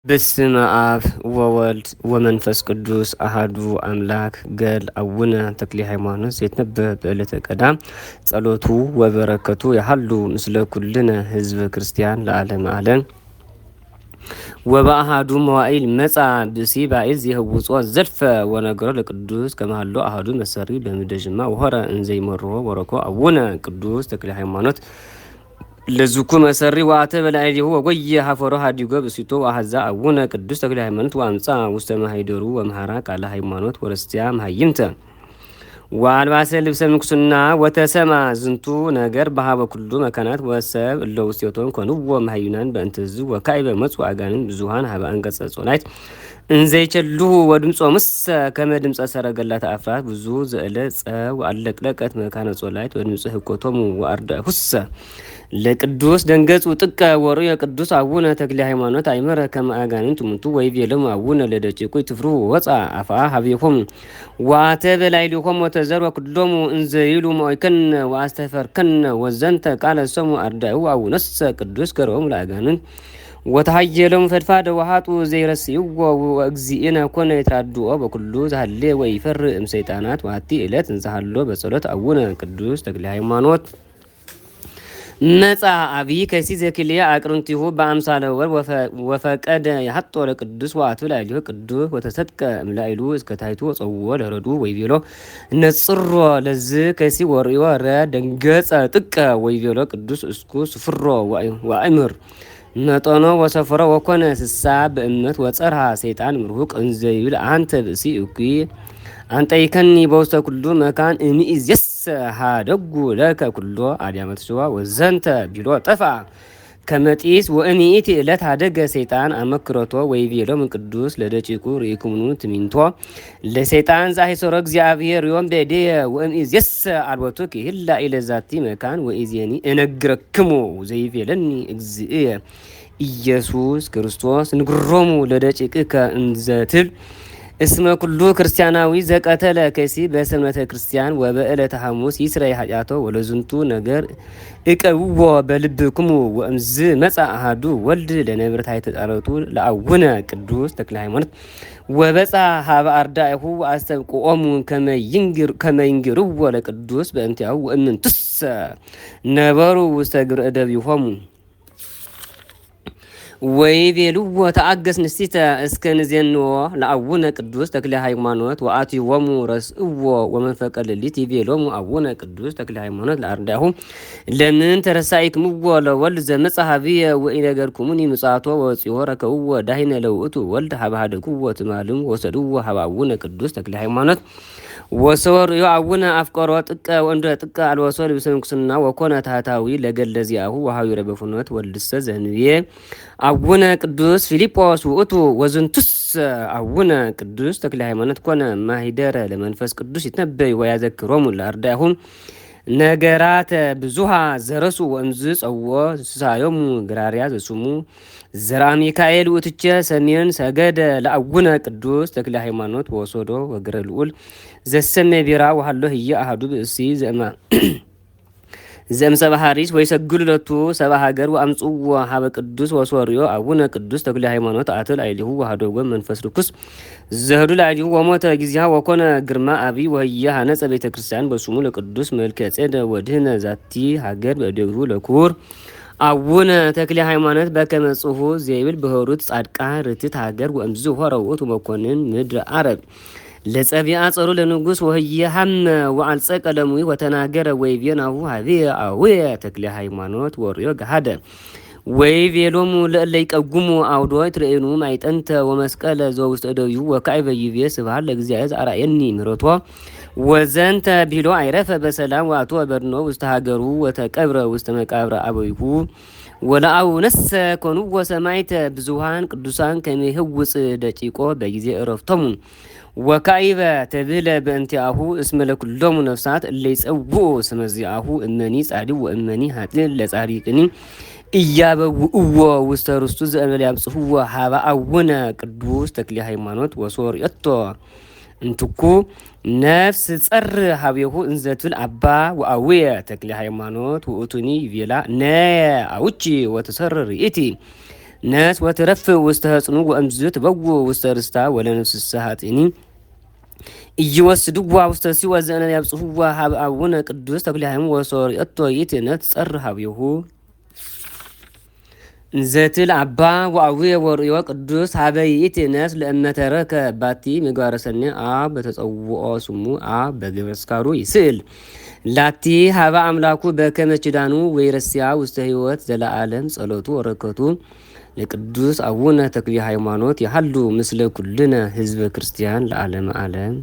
በስመ አብ ወወልድ ወመንፈስ ቅዱስ አሃዱ አምላክ ገል አቡነ ተክለ ሃይማኖት ዘይትነበብ በዕለተ ቀዳም ጸሎቱ ወበረከቱ ያሃሉ ምስለ ኩልነ ህዝበ ክርስቲያን ለዓለም ዓለም ወበአሃዱ መዋኢል መጻ ብሲ ባኢል ዝህውጾ ዘልፈ ወነገሮ ለቅዱስ ከመሃሎ አሃዱ መሰሪ በምደጅማ ወሆረ እንዘይመርዎ ወረኮ አቡነ ቅዱስ ተክለ ሃይማኖት ለዙኩ መሰሪ ዋተ በላይሁ ወጎየ ሀፈሮ ሀዲጎ ብሲቶ ዋሀዛ አቡነ ቅዱስ ተክለ ሃይማኖት ወአምጻ ውስተ ማህደሩ ወመሃራ ቃለ ሃይማኖት ወረስቲያ መሃይምተ ወአልባሰ ልብሰ ምንኩስና ወተሰማ ዝንቱ ነገር በሀበ ኩሉ መካናት ወሰብ እለ ውስቴቶን ኮንዎ መሃዩናን በእንትዝ ወካዕበ መጹ አጋንን ብዙሃን ሀበ አንቀጸ ጾላይት እንዘይቸልሁ ወድምጾ ምሰ ከመ ድምፀ ሰረገላት አፍራት ብዙ ዘእለ ጸው አለቅለቀት መካነ ጾላይት ወድምፀ ህኮቶሙ ወአርዳ ሁሰ ለቅዱስ ደንገጹ ጥቀ ወሩ የቅዱስ አቡነ ተክለ ሃይማኖት አይመረ ከማጋንን ትምቱ ወይ ቤለም አቡነ ለደቂቁ ትፍሩ ወፃ አፋ ሀቤኮም ዋተ በላይሊኮም ወተዘር ወኩሎሙ እንዘይሉ ማይከን ወአስተፈርከን ወዘንተ ቃለ ሰሙ አርዳዩ አቡነስ ቅዱስ ገሮም ለአጋንን ወተሃየሎም ፈድፋደ ወሃጡ ዘይረስይዎ ወእግዚእነ ኮነ ይትራድኦ በኩሉ ዘሃሌ ወይፈር እምሰይጣናት ዋቲ እለት እንዘሃሎ በጸሎት አቡነ ቅዱስ ተክለ ሃይማኖት መጻ አብይ ከሲ ዘክልያ አቅርንቲሁ በአምሳለ ወር ወፈቀደ ያሐጦ ለቅዱስ ዋቱ ላይሉ ቅዱስ ወተሰጥቀ ምላይሉ እስከ ታይቱ ወጸውዎ ለረዱ ወይቤሎ ነጽሮ ለዝ ከሲ ወርዮ ረ ደንገጸ ጥቀ ወይቤሎ ቅዱስ እስኩ ስፍሮ ወአይምር መጠኖ ወሰፈሮ ወኮነ ስሳ በእምነት ወጸርሃ ሰይጣን ምርሁቅ እንዘይብል አንተ ብእሲ እኩ አንጠይከኒ በውስተ ኩሉ መካን እምይእዜሰ ሀደጉ ለከ ኩሎ አድያመት ሽዋ ወዘንተ ቢሎ ጠፋ ከመጢስ ወእምይእቲ ዕለት ሀደገ ሰይጣን አመክረቶ ወይቤሎም ቅዱስ ለደቂቁ ርኢኩምኑ ትሚንቶ ለሰይጣን ዛሂሰሮ እግዚአብሔር ዮም በዴየ ወእምይእዜሰ አልቦቱ ክህላ ኢለዛቲ መካን ወኢዜኒ እነግረክሙ ዘይቤለኒ እግዚእየ ኢየሱስ ክርስቶስ ንግሮሙ ለደቂቅከ እንዘትል እስመ ኩሉ ክርስቲያናዊ ዘቀተለ ከሲ በሰንበተ ክርስቲያን ወበዕለተ ሐሙስ ይስረይ ኃጢአቶ ወለዝንቱ ነገር እቀውዎ በልብክሙ ወእምዝ መጻ አሃዱ ወልድ ለነብረት አይተጣረቱ ለአቡነ ቅዱስ ተክለ ሃይማኖት ወበጻ ሀበ አርዳኢሁ አስተብቅኦሙ ከመይንግርዎ ለቅዱስ በእንቲአሁ ወእምንትሰ ነበሩ ውስተ ግብረ እደቢሆሙ ወይቤልዎ ተአገስ ንስቲተ እስከ ንዜንዎ ለአቡነ ቅዱስ ተክለ ሃይማኖት ወአትይዎሙ ረስእዎ ወመንፈቀ ሌሊት ይቤሎሙ አቡነ ቅዱስ ተክለ ሃይማኖት ለአርዳኢሁ ለምን ተረሳኢክምዎ ለወልድ ዘመጽአ ኀቤየ ወኢነገርኩሙኒ ምጽአቶ ወወፂኦ ረከብዎ ዳሂነ ለውእቱ ወልድ ሀበ ኀደግዎ ትማልም ወሰድዎ ሀበ አቡነ ቅዱስ ተክለ ሃይማኖት ወሰወርዮ አቡነ አፍቀሮ ጥቀ ወንደ ጥቀ አልወሶ ልብሰ ምንኩስና ወኮነ ታህታዊ ለገለዚያሁ ወሃዊረ በፍኖት ወልድሰ ዘንብዬ አቡነ ቅዱስ ፊልጶስ ውእቱ ወዝንቱስ አቡነ ቅዱስ ተክለ ሃይማኖት ኮነ ማሂደረ ለመንፈስ ቅዱስ ይትነበይ ወያዘክሮሙ ለአርዳኢሁ ነገራተ ብዙሃ ዘረሱ ወእምዝ ጸዎ ስሳዮሙ ግራርያ ዘሱሙ ዘራ ሚካኤል ውእትቸ ሰሜን ሰገደ ለአቡነ ቅዱስ ተክለ ሃይማኖት ወሶዶ ወግረ ልዑል ዘሰመ ቢራ ወሃሎ ህየ አሃዱ ብእሲ ዘእምሰብአ ሐሪስ ወይሰግዱ ለቱ ሰብአ ሀገር ወአምጽዎ ሀበ ቅዱስ ወሶርዮ አቡነ ቅዱስ ተክለ ሃይማኖት አትል አይሊሁ ወሃደጎ መንፈስ ርኩስ ዘህዱ ላይሊሁ ወሞተ ጊዜሃ ወኮነ ግርማ አብይ ወህየ ሀነጸ ቤተ ክርስቲያን በስሙ ለቅዱስ መልከ ጼደ ወድህነ ዛቲ ሀገር በደግሩ ለኩር አቡነ ተክለ ሃይማኖት በከመ ጽሑፍ ዘይብል በሆሩት ጻድቃን ርትዕት ሀገር ወእምዝ ሆረ ውእቱ መኮንን ምድረ አረብ ለጸቢአ ጸሩ ለንጉስ ወህየ ሐመ ወአልጸቀ ለሙይ ወተናገረ ወይቤናሁ ሀቤየ አቡየ ተክለ ሃይማኖት ወርዮ ገሃደ ወይቤሎሙ ለእለ ይቀጉሙ አውዶ ትርእኑ ማይጠንተ ወመስቀለ ዘውስተ እደዊሁ ወካዕበ ይቤ ስብሐት ለእግዚአብሔር ዘአርአየኒ ምሕረቶ ወዘንተ ቢሎ አይረፈ በሰላም ወአቶ በድኖ ውስተ ሀገሩ ወተቀብረ ውስተ መቃብረ አበዊሁ ወለአቡነሰ ኮንዎ ሰማዕተ ብዙሃን ቅዱሳን ከመ ይህውፅ ደቂቆ በጊዜ ዕረፍቶሙ ወካዕበ ተብህለ በእንቲአሁ እስመ ለኩሎሙ ነፍሳት እለ ይጸውዑ ስመ ዚአሁ እመኒ ጻድቅ ወእመኒ ኃጥእ ለጻድቅኒ እያበውእዎ ውስተ ርስቱ ዘእንበለ ያብጽሕዎ ሀበ አቡነ ቅዱስ ተክለ ሃይማኖት ወሶርየቶ እንትኩ ነፍስ ጸር ሀቤሁ እንዘትብል አባ ወአቡየ ተክለ ሃይማኖት ውእቱኒ ይቤላ ነየ አውቺ ወተሰረር ይእቲ ነስ ወትረፍ ውስተ ህጽኑ ወእምዝ ትበው ውስተ ርስታ ወለነፍስ ሰሃጥኒ እይወስድዋ ውስተ ሲኦል ዘእነ ያብጽሕዋ ሀበ አቡነ ቅዱስ ተክለ ሃይማኖት ወሶርየቶ ይእትነት ጸር ሀቤሁ ዘትል አባ ወአቡየ ወርእዮ ቅዱስ ሀበ ይእትነት ለእመተረከ ባቲ ምግባረ ሰኔ አብ በተጸውኦ ስሙ አብ በግብረ ስካሩ ይስእል ላቲ ሀበ አምላኩ በከመ ኪዳኑ ወይረስያ ውስተ ህይወት ዘለዓለም ጸሎቱ ወረከቱ ለቅዱስ አቡነ ተክለ ሃይማኖት ያህሉ ምስለ ኩልነ ህዝበ ክርስቲያን ለዓለመ ዓለም